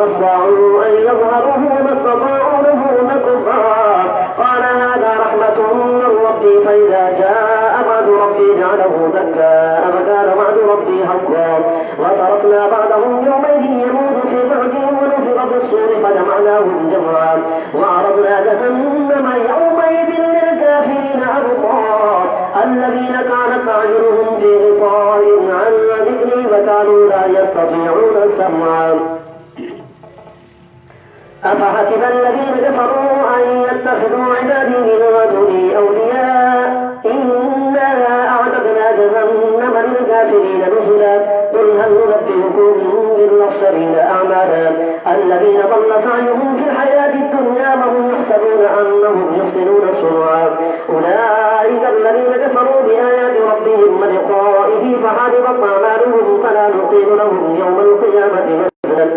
استطاعوا أن يظهروه وما استطاعوا له نقبا. قال هذا رحمة من ربي فإذا جاء وعد ربي جعله دكا فكان وعد ربي حقا. وتركنا بعضهم يومئذ يموت في بعضهم ونفخ في الصور فجمعناهم جمعا وعرضنا جهنم يومئذ للكافرين عرضا الذين كانت أعينهم في غطاء عن ذكري وكانوا لا يستطيعون سمعا. أفحسب الذين كفروا أن يتخذوا عبادي من دوني أولياء إنا أعتدنا جهنم للكافرين نزلا. قل هل ننبئكم بالأخسرين أعمالا الذين ضل سعيهم في الحياة الدنيا وهم يحسبون أنهم يحسنون صنعا أولئك الذين كفروا بآيات ربهم ولقائه فحبطت أعمالهم فلا نقيم لهم يوم القيامة وزنا.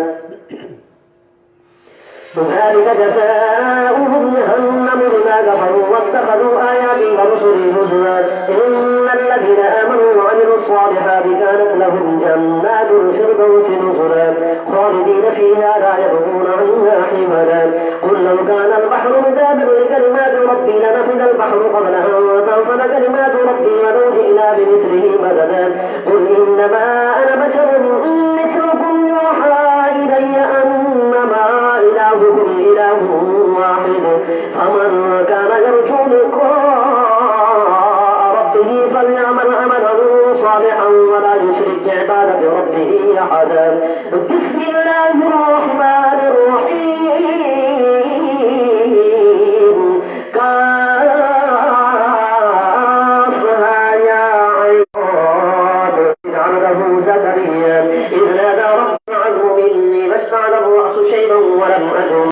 ذلك جزاؤهم جهنم بما كفروا واتخذوا آياتي ورسلي هزوا. إن الذين آمنوا وعملوا الصالحات كانت لهم جنات الفردوس نزلا خالدين فيها لا يبغون عنها حولا. قل لو كان البحر مدادا لكلمات ربي لنفد البحر قبل أن تنفد كلمات ربي ولو جئنا بمثله مددا. قل إنما أنا بشر مثلكم يوحى إلي أنما إلهكم إله واحد فمن كان يرجو لقاء ربه فليعمل عملا صالحا ولا يشرك بعبادة ربه أحدا. بسم الله الرحمن الرحيم. كافها يا عين عبده زكريا إذ نادى رب عنه مني فاشتعل الرأس شيبا